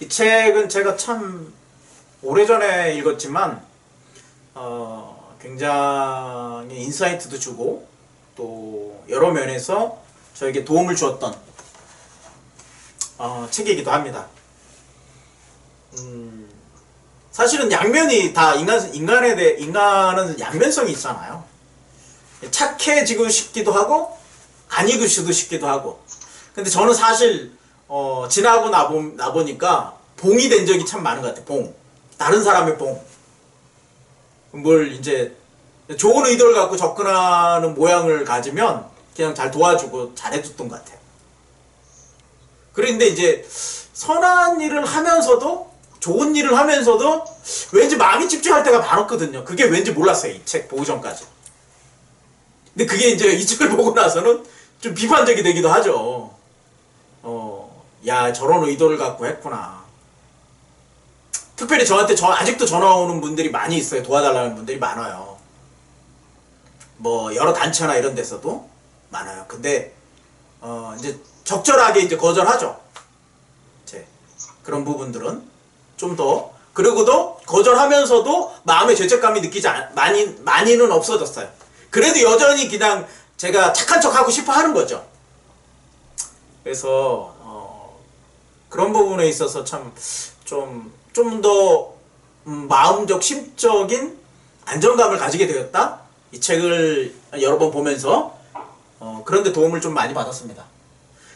이 책은 제가 참 오래전에 읽었지만 굉장히 인사이트도 주고 또 여러 면에서 저에게 도움을 주었던 책이기도 합니다. 사실은 양면이 다 인간은 양면성이 있잖아요. 착해지고 싶기도 하고 아니고 싶기도 하고. 근데 저는 사실 지나고 나보니까 봉이 된 적이 참 많은 것 같아요. 봉. 다른 사람의 봉. 뭘 이제 좋은 의도를 갖고 접근하는 모양을 가지면 그냥 잘 도와주고 잘해줬던 것 같아요. 그런데 이제 선한 일을 하면서도 좋은 일을 하면서도 왠지 마음이 찝찝할 때가 많았거든요. 그게 왠지 몰랐어요. 이 책 보기 전까지. 근데 그게 이제 이 책을 보고 나서는 좀 비판적이 되기도 하죠. 야, 저런 의도를 갖고 했구나. 특별히 저한테 아직도 전화 오는 분들이 많이 있어요. 도와달라는 분들이 많아요. 뭐 여러 단체나 이런 데서도 많아요. 근데 이제 적절하게 이제 거절하죠. 이제 그런 부분들은 좀 더. 그리고도 거절하면서도 마음의 죄책감이 많이는 없어졌어요. 그래도 여전히 그냥 제가 착한 척 하고 싶어 하는 거죠. 그래서 그런 부분에 있어서 참 좀 더 마음적 심적인 안정감을 가지게 되었다. 이 책을 여러 번 보면서 그런데 도움을 좀 많이 받았습니다.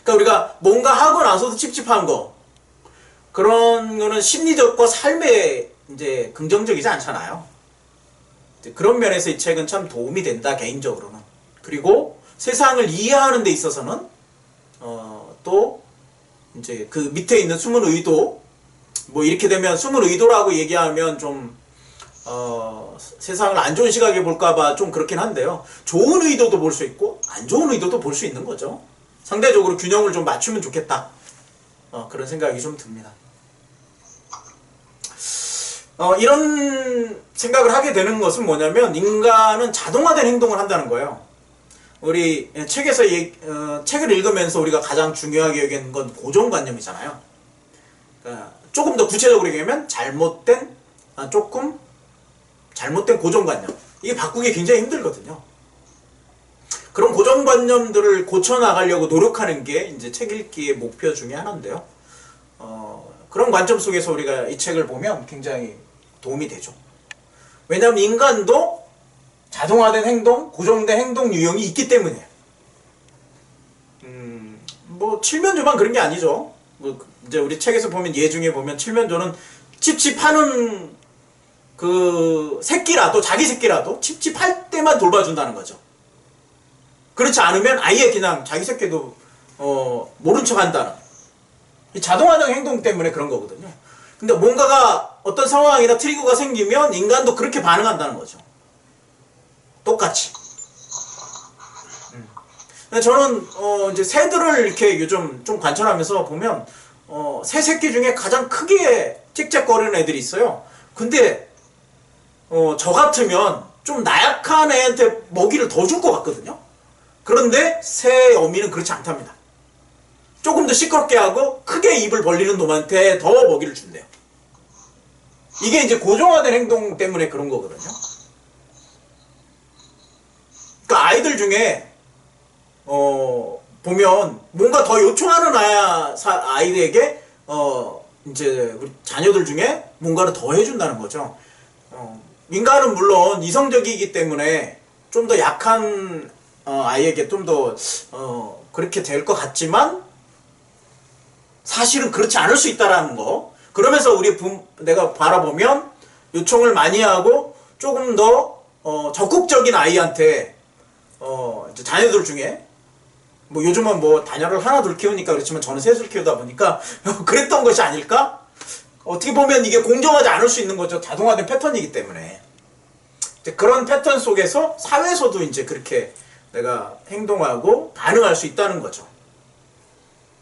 그러니까 우리가 뭔가 하고 나서도 찝찝한 거, 그런 거는 심리적과 삶에 이제 긍정적이지 않잖아요. 그런 면에서 이 책은 참 도움이 된다, 개인적으로는. 그리고 세상을 이해하는 데 있어서는 또 이제 그 밑에 있는 숨은 의도, 뭐 이렇게 되면 숨은 의도라고 얘기하면 좀 세상을 안 좋은 시각에 볼까봐 좀 그렇긴 한데요. 좋은 의도도 볼 수 있고 안 좋은 의도도 볼 수 있는 거죠. 상대적으로 균형을 좀 맞추면 좋겠다. 그런 생각이 좀 듭니다. 이런 생각을 하게 되는 것은 뭐냐면 인간은 자동화된 행동을 한다는 거예요. 우리 책에서 책을 읽으면서 우리가 가장 중요하게 여기는 건 고정관념이잖아요. 그러니까 조금 더 구체적으로 얘기하면 조금 잘못된 고정관념. 이게 바꾸기 굉장히 힘들거든요. 그런 고정관념들을 고쳐나가려고 노력하는 게 이제 책 읽기의 목표 중에 하나인데요. 그런 관점 속에서 우리가 이 책을 보면 굉장히 도움이 되죠. 왜냐하면 인간도 자동화된 행동, 고정된 행동 유형이 있기 때문이에요. 뭐 칠면조만 그런 게 아니죠. 뭐 이제 우리 책에서 보면 예 중에 보면 칠면조는 찝찝하는 그 새끼라도, 자기 새끼라도 찝찝할 때만 돌봐준다는 거죠. 그렇지 않으면 아예 그냥 자기 새끼도 모른 척 한다는, 이 자동화된 행동 때문에 그런 거거든요. 근데 뭔가가 어떤 상황이나 트리거가 생기면 인간도 그렇게 반응한다는 거죠. 똑같이. 저는 이제 새들을 이렇게 요즘 좀 관찰하면서 보면 새 새끼 중에 가장 크게 짹짹거리는 애들이 있어요. 근데 저 같으면 좀 나약한 애한테 먹이를 더 줄 것 같거든요. 그런데 새 어미는 그렇지 않답니다. 조금 더 시끄럽게 하고 크게 입을 벌리는 놈한테 더 먹이를 준대요. 이게 이제 고정화된 행동 때문에 그런 거거든요. 그러니까 아이들 중에 보면 뭔가 더 요청하는 아이에게 이제 우리 자녀들 중에 뭔가를 더 해준다는 거죠. 인간은 물론 이성적이기 때문에 좀 더 약한 아이에게 좀 더 그렇게 될 것 같지만 사실은 그렇지 않을 수 있다라는 거. 그러면서 내가 바라보면 요청을 많이 하고 조금 더 적극적인 아이한테 이제 자녀들 중에 뭐 요즘은 뭐 자녀를 하나 둘 키우니까 그렇지만 저는 셋을 키우다 보니까 그랬던 것이 아닐까? 어떻게 보면 이게 공정하지 않을 수 있는 거죠. 자동화된 패턴이기 때문에. 그런 패턴 속에서 사회에서도 이제 그렇게 내가 행동하고 반응할 수 있다는 거죠.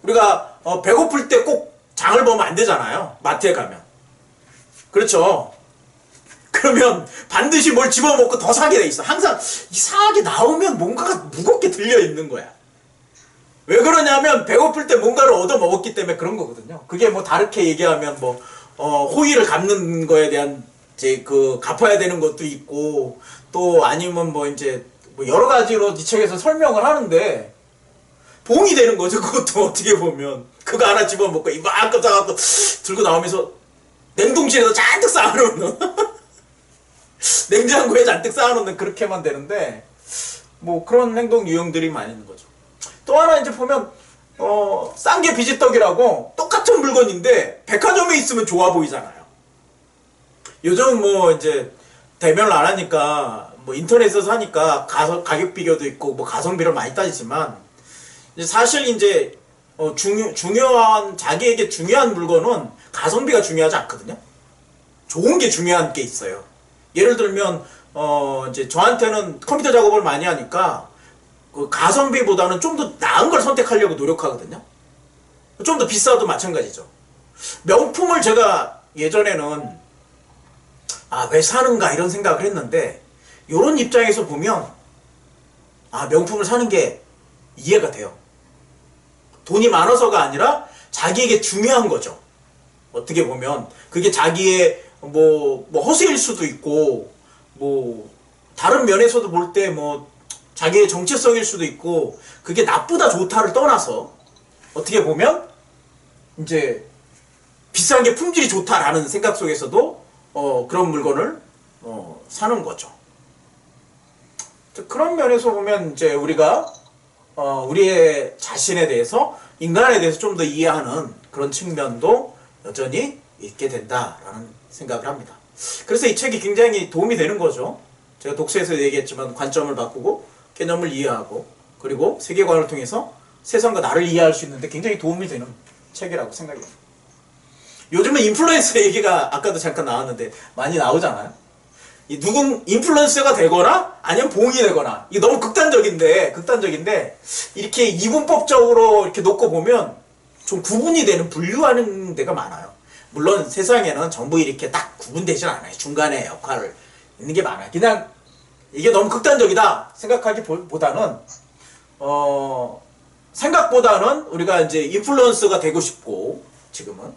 우리가 배고플 때 꼭 장을 보면 안 되잖아요. 마트에 가면. 그렇죠. 그러면 반드시 뭘 집어먹고 더 사게 돼 있어. 항상 이상하게 나오면 뭔가가 무겁게 들려 있는 거야. 왜 그러냐면 배고플 때 뭔가를 얻어 없기 때문에 그런 거거든요. 그게 뭐 다르게 얘기하면 뭐 호의를 갚는 거에 대한 이제 그 갚아야 되는 것도 있고 또 아니면 뭐 이제 뭐 여러 가지로 이 책에서 설명을 하는데 봉이 되는 거죠. 그것도 어떻게 보면 그거 하나 집어먹고 이만큼 싸갖고 들고 나오면서 냉동실에서 잔뜩 쌓아놓는 냉장고에 잔뜩 쌓아놓는 그렇게만 되는데 뭐 그런 행동 유형들이 많이 있는 거죠. 또 하나 이제 보면 싼 게 비지떡이라고 똑같은 물건인데 백화점에 있으면 좋아 보이잖아요. 요즘 뭐 이제 대면을 안 하니까 뭐 인터넷에서 사니까 가격 비교도 있고 뭐 가성비를 많이 따지지만 이제 사실 이제 중요한 자기에게 중요한 물건은 가성비가 중요하지 않거든요. 좋은 게 중요한 게 있어요. 예를 들면 이제 저한테는 컴퓨터 작업을 많이 하니까 그 가성비보다는 좀 더 나은 걸 선택하려고 노력하거든요. 좀 더 비싸도 마찬가지죠. 명품을 제가 예전에는 왜 사는가 이런 생각을 했는데 이런 입장에서 보면 명품을 사는 게 이해가 돼요. 돈이 많아서가 아니라 자기에게 중요한 거죠. 어떻게 보면 그게 자기의 뭐 허세일 수도 있고 뭐 다른 면에서도 볼 때 뭐 자기의 정체성일 수도 있고 그게 나쁘다 좋다를 떠나서 어떻게 보면 이제 비싼 게 품질이 좋다라는 생각 속에서도 그런 물건을 사는 거죠. 그런 면에서 보면 이제 우리가 우리의 자신에 대해서 인간에 대해서 좀 더 이해하는 그런 측면도 여전히 있게 된다라는 생각을 합니다. 그래서 이 책이 굉장히 도움이 되는 거죠. 제가 독서에서 얘기했지만 관점을 바꾸고 개념을 이해하고 그리고 세계관을 통해서 세상과 나를 이해할 수 있는데 굉장히 도움이 되는 책이라고 생각해요. 요즘은 인플루언서 얘기가 아까도 잠깐 나왔는데 많이 나오잖아요. 인플루언서가 되거나 아니면 봉이 되거나 이게 너무 극단적인데 이렇게 이분법적으로 이렇게 놓고 보면 좀 구분이 되는 분류하는 데가 많아요. 물론 세상에는 전부 이렇게 딱 구분되진 않아요. 중간에 역할을 있는 게 많아요. 그냥 이게 너무 극단적이다 생각하기보다는 생각보다는 우리가 이제 인플루언서가 되고 싶고 지금은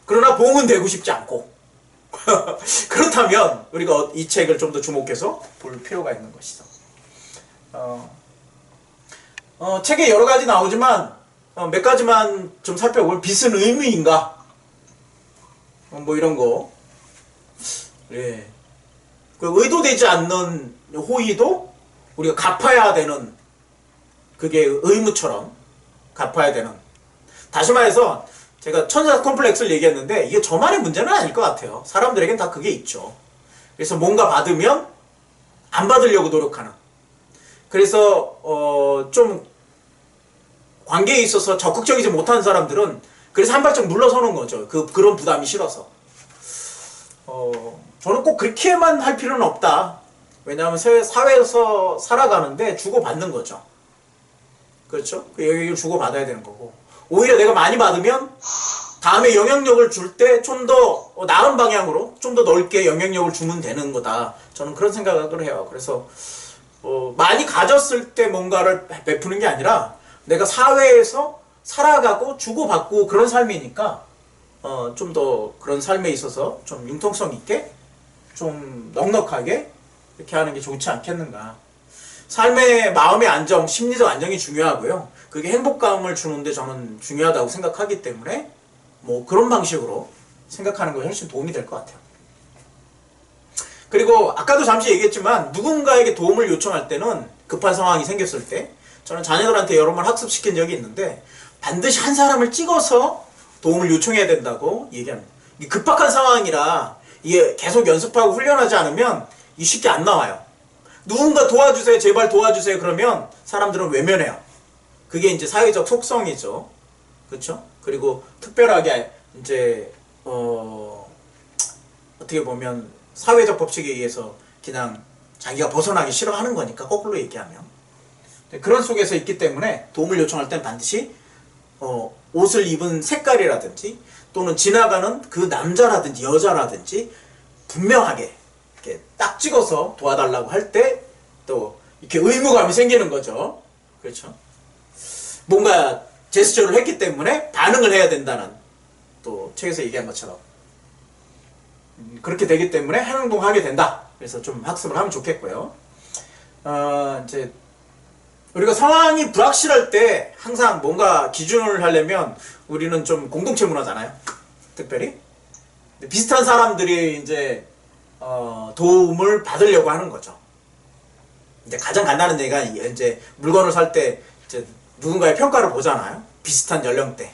그러나 봉은 되고 싶지 않고 그렇다면 우리가 이 책을 좀 더 주목해서 볼 필요가 있는 것이죠. 책에 여러 가지 나오지만 몇 가지만 좀 살펴볼 빚은 의무인가? 뭐 이런 거. 예. 그 의도되지 않는 호의도 우리가 갚아야 되는 그게 의무처럼 갚아야 되는. 다시 말해서 제가 천사 콤플렉스를 얘기했는데 이게 저만의 문제는 아닐 것 같아요. 사람들에겐 다 그게 있죠. 그래서 뭔가 받으면 안 받으려고 노력하는. 그래서 좀 관계에 있어서 적극적이지 못한 사람들은 그래서 한 발짝 물러서는 거죠. 그런 부담이 싫어서. 저는 꼭 그렇게만 할 필요는 없다. 왜냐하면 사회에서 살아가는데 주고받는 거죠. 그렇죠? 그 영향력을 주고받아야 되는 거고. 오히려 내가 많이 받으면 다음에 영향력을 줄 때 좀 더 나은 방향으로 좀 더 넓게 영향력을 주면 되는 거다. 저는 그런 생각을 해요. 그래서 많이 가졌을 때 뭔가를 베푸는 게 아니라 내가 사회에서 살아가고 주고받고 그런 삶이니까 좀 더 그런 삶에 있어서 좀 융통성 있게 좀 넉넉하게 이렇게 하는 게 좋지 않겠는가. 삶의 마음의 안정, 심리적 안정이 중요하고요. 그게 행복감을 주는데 저는 중요하다고 생각하기 때문에 뭐 그런 방식으로 생각하는 것이 훨씬 도움이 될 것 같아요. 그리고 아까도 잠시 얘기했지만 누군가에게 도움을 요청할 때는 급한 상황이 생겼을 때 저는 자녀들한테 여러 번 학습시킨 적이 있는데 반드시 한 사람을 찍어서 도움을 요청해야 된다고 얘기합니다. 이게 급박한 상황이라 이게 계속 연습하고 훈련하지 않으면 이게 쉽게 안 나와요. 누군가 도와주세요, 제발 도와주세요 그러면 사람들은 외면해요. 그게 이제 사회적 속성이죠. 그렇죠? 그리고 특별하게 이제 어떻게 보면 사회적 법칙에 의해서 그냥 자기가 벗어나기 싫어하는 거니까 거꾸로 얘기하면 그런 속에서 있기 때문에 도움을 요청할 때는 반드시 옷을 입은 색깔이라든지 또는 지나가는 그 남자라든지 여자라든지 분명하게 이렇게 딱 찍어서 도와달라고 할 때 또 이렇게 의무감이 생기는 거죠. 그렇죠? 뭔가 제스처를 했기 때문에 반응을 해야 된다는, 또 책에서 얘기한 것처럼 그렇게 되기 때문에 행동하게 된다. 그래서 좀 학습을 하면 좋겠고요. 이제 우리가 상황이 불확실할 때 항상 뭔가 기준을 하려면 우리는 좀 공동체 문화잖아요. 특별히 비슷한 사람들이 이제 도움을 받으려고 하는 거죠. 이제 가장 간단한 얘기가 이제 물건을 살 때 이제 누군가의 평가를 보잖아요. 비슷한 연령대.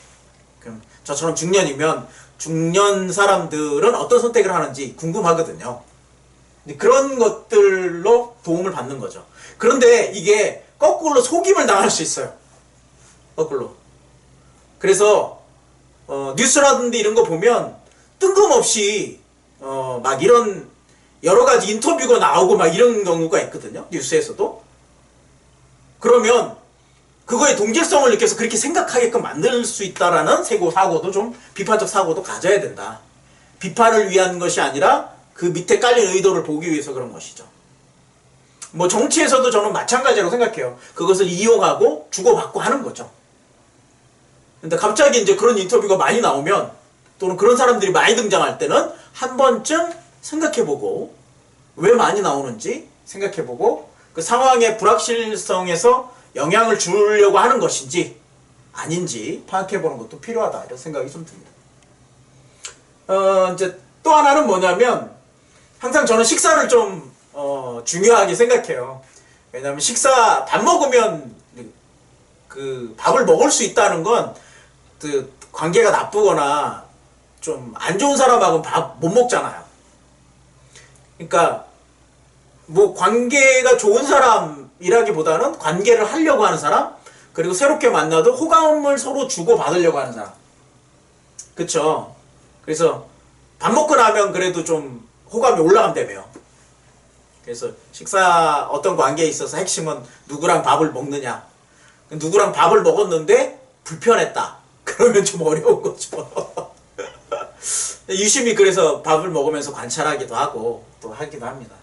그럼 저처럼 중년이면 중년 사람들은 어떤 선택을 하는지 궁금하거든요. 근데 그런 것들로 도움을 받는 거죠. 그런데 이게 거꾸로 속임을 당할 수 있어요. 거꾸로. 그래서 뉴스라든지 이런 거 보면 뜬금없이 막 이런 여러 가지 인터뷰가 나오고 막 이런 경우가 있거든요. 뉴스에서도. 그러면 그거의 동질성을 느껴서 그렇게 생각하게끔 만들 수 있다라는 사고도 좀 비판적 사고도 가져야 된다. 비판을 위한 것이 아니라 그 밑에 깔린 의도를 보기 위해서 그런 것이죠. 뭐 정치에서도 저는 마찬가지라고 생각해요. 그것을 이용하고 주고받고 하는 거죠. 근데 갑자기 이제 그런 인터뷰가 많이 나오면, 또는 그런 사람들이 많이 등장할 때는 한 번쯤 생각해보고, 왜 많이 나오는지 생각해보고, 그 상황의 불확실성에서 영향을 주려고 하는 것인지 아닌지 파악해보는 것도 필요하다, 이런 생각이 좀 듭니다. 이제 또 하나는 뭐냐면, 항상 저는 식사를 좀 중요하게 생각해요. 왜냐하면 밥 먹으면 그 밥을 먹을 수 있다는 건 그 관계가 나쁘거나 좀 안 좋은 사람하고는 밥 못 먹잖아요. 그러니까 뭐 관계가 좋은 사람이라기보다는 관계를 하려고 하는 사람, 그리고 새롭게 만나도 호감을 서로 주고 받으려고 하는 사람. 그쵸? 그래서 밥 먹고 나면 그래도 좀 호감이 올라간다며요. 그래서 어떤 관계에 있어서 핵심은 누구랑 밥을 먹느냐. 누구랑 밥을 먹었는데 불편했다. 그러면 좀 어려운 거죠. 유심히 그래서 밥을 먹으면서 관찰하기도 하고 또 하기도 합니다.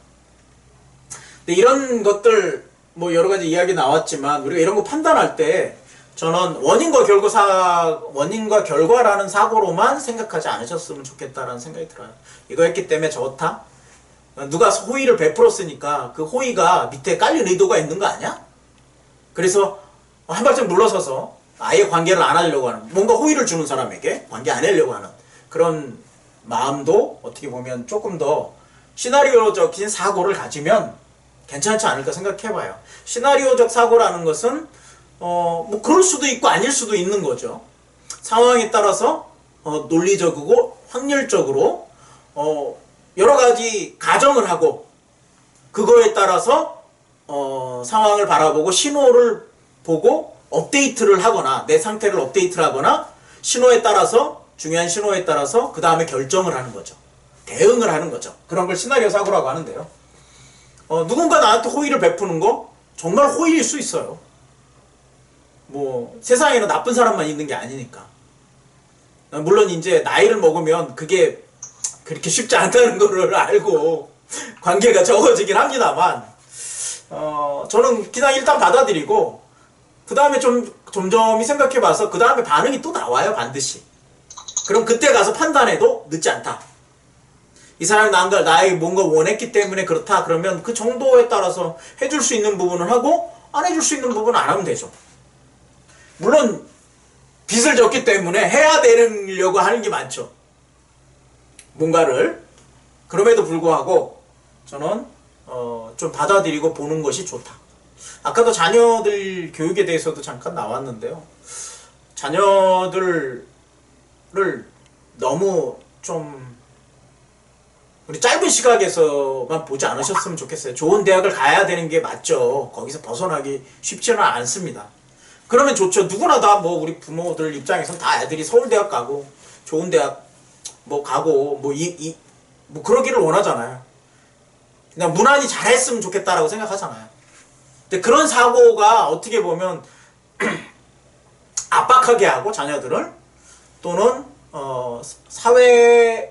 근데 이런 것들 뭐 여러 가지 이야기 나왔지만, 우리가 이런 거 판단할 때 저는 원인과 결과라는 사고로만 생각하지 않으셨으면 좋겠다라는 생각이 들어요. 이거 했기 때문에 좋다? 누가 호의를 베풀었으니까 그 호의가 밑에 깔린 의도가 있는 거 아니야? 그래서 한 발짝 물러서서 아예 관계를 안 하려고 하는, 뭔가 호의를 주는 사람에게 관계 안 하려고 하는 그런 마음도 어떻게 보면 조금 더 시나리오적인 사고를 가지면 괜찮지 않을까 생각해봐요. 시나리오적 사고라는 것은 뭐 그럴 수도 있고 아닐 수도 있는 거죠. 상황에 따라서 논리적이고 확률적으로 여러 가지 가정을 하고, 그거에 따라서 상황을 바라보고 신호를 보고 업데이트를 하거나, 내 상태를 업데이트를 하거나, 중요한 신호에 따라서 그 다음에 결정을 하는 거죠. 대응을 하는 거죠. 그런 걸 시나리오 사고라고 하는데요. 누군가 나한테 호의를 베푸는 거 정말 호의일 수 있어요. 뭐 세상에는 나쁜 사람만 있는 게 아니니까. 물론 이제 나이를 먹으면 그게 그렇게 쉽지 않다는 거를 알고 관계가 적어지긴 합니다만, 저는 그냥 일단 받아들이고 그 다음에 점점이 생각해봐서 그 다음에 반응이 또 나와요, 반드시. 그럼 그때 가서 판단해도 늦지 않다. 이 사람이 나의 뭔가 원했기 때문에 그렇다. 그러면 그 정도에 따라서 해줄 수 있는 부분을 하고, 안 해줄 수 있는 부분은 안 하면 되죠. 물론 빚을 졌기 때문에 해야 되려고 하는 게 많죠. 뭔가를. 그럼에도 불구하고 저는 좀 받아들이고 보는 것이 좋다. 아까도 자녀들 교육에 대해서도 잠깐 나왔는데요. 자녀들을 너무 좀 우리 짧은 시각에서만 보지 않으셨으면 좋겠어요. 좋은 대학을 가야 되는 게 맞죠. 거기서 벗어나기 쉽지는 않습니다. 그러면 좋죠. 누구나 다 뭐 우리 부모들 입장에서는 다 애들이 서울대학 가고 좋은 대학 뭐 가고 뭐 그러기를 원하잖아요. 그냥 무난히 잘했으면 좋겠다라고 생각하잖아요. 근데 그런 사고가 어떻게 보면 압박하게 하고 자녀들을, 또는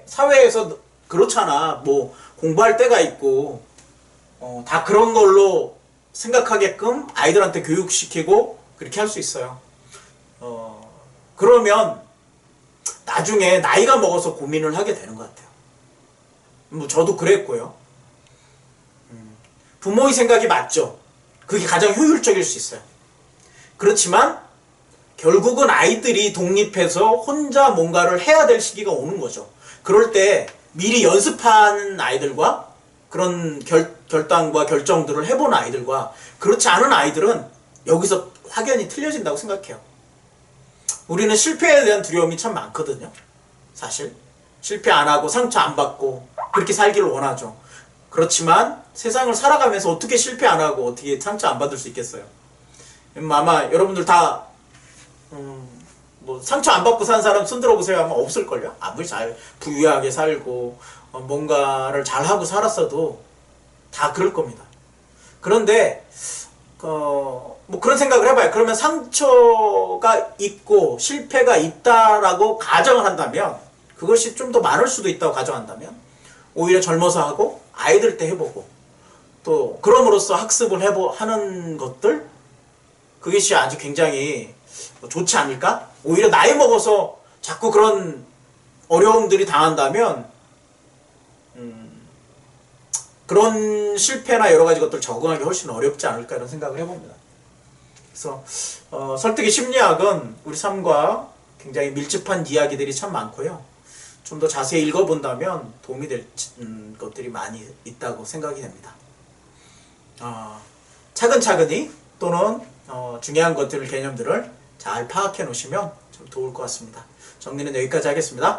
사회에서 그렇잖아. 뭐 공부할 때가 있고 다 그런 걸로 생각하게끔 아이들한테 교육시키고 그렇게 할 수 있어요. 그러면 나중에 나이가 먹어서 고민을 하게 되는 것 같아요. 뭐 저도 그랬고요. 부모의 생각이 맞죠. 그게 가장 효율적일 수 있어요. 그렇지만 결국은 아이들이 독립해서 혼자 뭔가를 해야 될 시기가 오는 거죠. 그럴 때 미리 연습한 아이들과 그런 결단과 결정들을 해본 아이들과 그렇지 않은 아이들은 여기서 확연히 틀려진다고 생각해요. 우리는 실패에 대한 두려움이 참 많거든요. 사실 실패 안 하고 상처 안 받고 그렇게 살기를 원하죠. 그렇지만 세상을 살아가면서 어떻게 실패 안 하고 어떻게 상처 안 받을 수 있겠어요. 아마 여러분들 다 뭐 상처 안 받고 산 사람 손들어 보세요 하면 없을걸요. 아무리 잘 부유하게 살고 뭔가를 잘하고 살았어도 다 그럴 겁니다. 그런데 뭐 그런 생각을 해봐요. 그러면 상처가 있고 실패가 있다라고 가정을 한다면, 그것이 좀 더 많을 수도 있다고 가정한다면 오히려 젊어서 하고 아이들 때 해보고 또 그럼으로써 학습을 하는 것들, 그것이 아주 굉장히 좋지 않을까? 오히려 나이 먹어서 자꾸 그런 어려움들이 당한다면 그런 실패나 여러 가지 것들 적응하기 훨씬 어렵지 않을까 이런 생각을 해봅니다. 그래서 설득의 심리학은 우리 삶과 굉장히 밀접한 이야기들이 참 많고요. 좀 더 자세히 읽어본다면 도움이 될 것들이 많이 있다고 생각이 됩니다. 차근차근히 또는 중요한 것들을, 개념들을 잘 파악해 놓으시면 좀 도울 것 같습니다. 정리는 여기까지 하겠습니다.